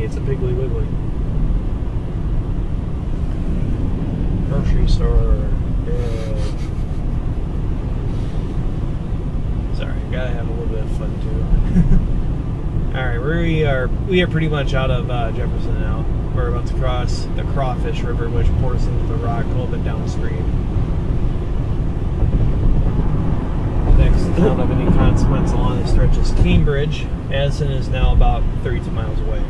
it's a Piggly Wiggly. Grocery store. Yeah. Sorry, gotta have a little bit of fun too. Alright, we are pretty much out of Jefferson now. We're about to cross the Crawfish River, which pours into the Rock a little bit downstream. The next town of any consequence along the stretch is Cambridge. Madison is now about 32 miles away.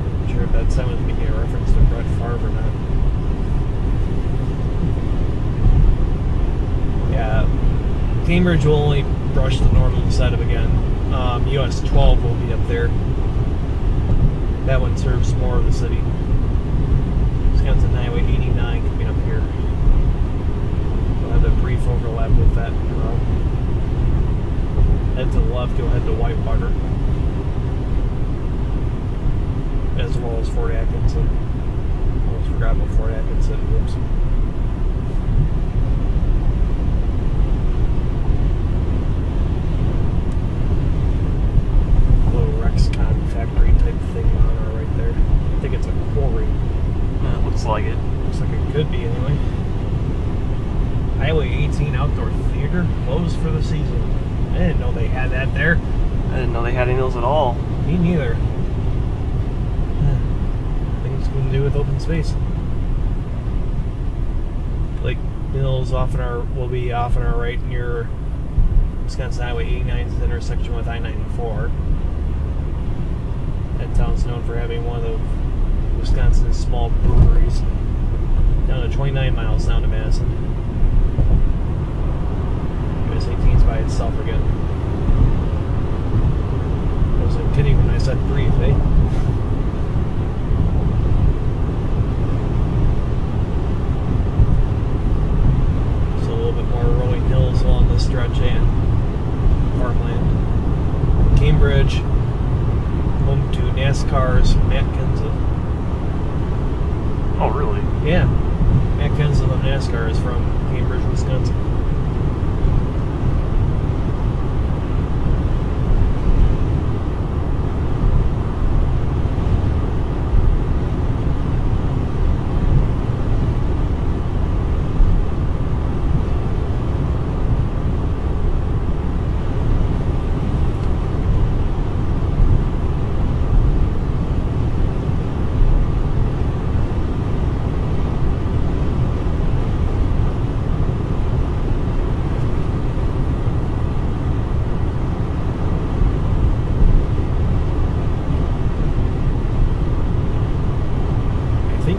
I'm not sure if that sign was making a reference to Brett Favre or not. Yeah, Cambridge will only brush the normal setup again. US 12 will be up there. That one serves more of the city. Wisconsin Highway 89 coming up here. We'll have a brief overlap with that. Head to the left, you'll head to Whitewater, as well as Fort Atkinson. Almost forgot about Fort Atkinson. Whoops. Factory type thing on her right there. I think it's a quarry. Yeah, it looks like it. Looks like it could be anyway. Highway 18 Outdoor Theater closed for the season. I didn't know they had that there. I didn't know they had any of those at all. Me neither. I think it's going to do with open space. Lake Mills will be off on our right near Wisconsin Highway 89's intersection with I-94. That town's known for having one of Wisconsin's small breweries. Down to 29 miles down to Madison. US 18's by itself again. I wasn't kidding when I said brief, eh? So a little bit more rolling hills along the stretch and farmland. Cambridge, home to NASCAR's Matt Kenseth. Oh, really? Yeah. Matt Kenseth of NASCAR is from Cambridge, Wisconsin.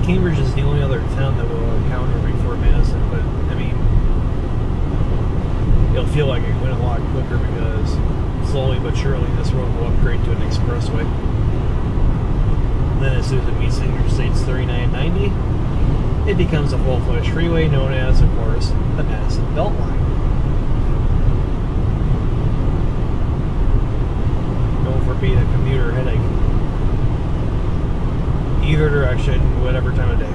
Cambridge is the only other town that we'll encounter before Madison, but I mean, it'll feel like it went a lot quicker because slowly but surely this road will upgrade to an expressway. And then as soon as it meets Interstates 39 and 90, it becomes a full-fledged freeway known as, of course, the Madison Beltline. Known for being a commuter headache. Either direction, whatever time of day.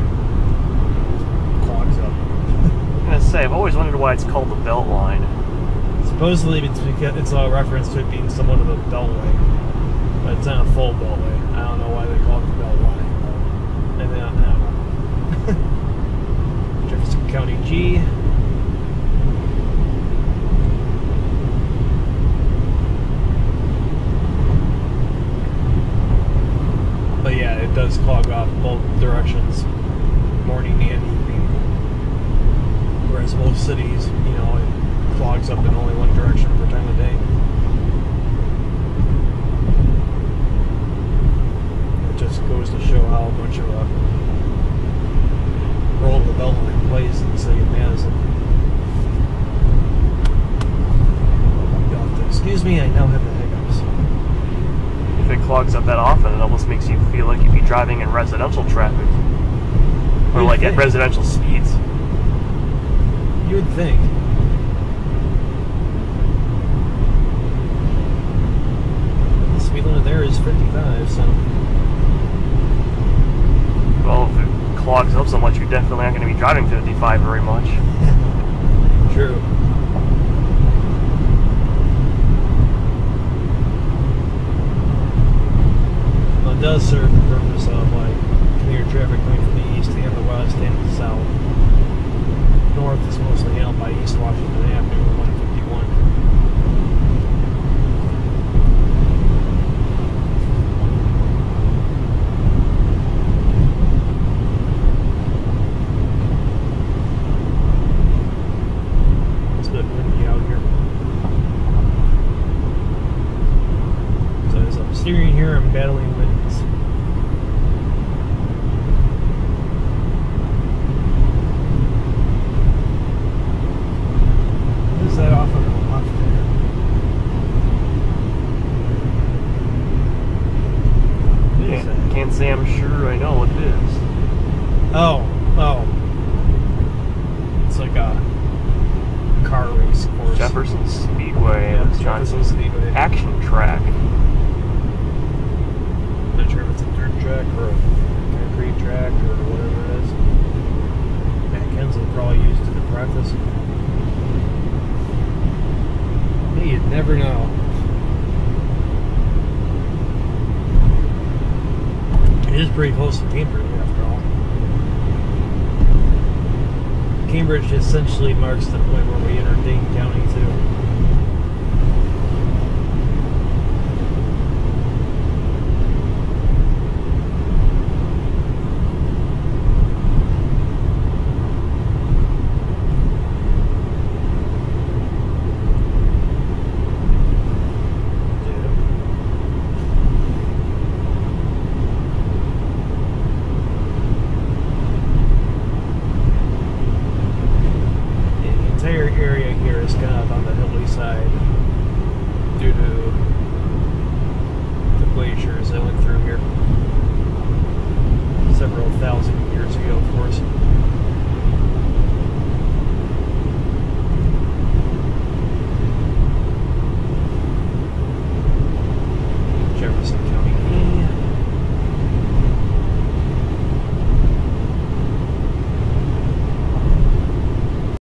Clogs up. I'm gonna say, I've always wondered why it's called the Beltline. Supposedly it's a reference to it being somewhat of a beltway, but it's not a full beltway. I don't know why they call it the Beltline. Maybe I don't know. Jefferson County G. But yeah, it does clog off both directions, morning and evening. Whereas most cities, you know, it clogs up in only one direction per time of day. It just goes to show how much of a role the Beltline plays in the city of Madison. You'll have to excuse me, I now have the hiccups. If it clogs up that often, it almost makes you feel like you'd be driving in residential traffic. Or like at residential speeds. You would think. The speed limit there is 55, so... Well, if it clogs up so much, you're definitely not going to be driving 55 very much. True. it does serve the purpose of like commuter traffic going from the east and the west and the south. North is mostly handled by East Washington Avenue 151. It's a bit windy out here. So as I'm steering here, I'm battling winds. That off of the left there. Can't say I'm sure I know what it is. Oh. It's like a car race course. Jefferson Speedway, Yeah, Wisconsin. Jefferson Speedway. Action track. Not sure if it's a dirt track or a concrete track or whatever it is. Matt Kensel probably used it to practice. You'd never know. It is pretty close to Cambridge, after all. Cambridge essentially marks the point where we enter Dane County, too. Area here is kind of on the hilly side due to the glaciers that went through here several thousand years ago, of course. Jefferson County.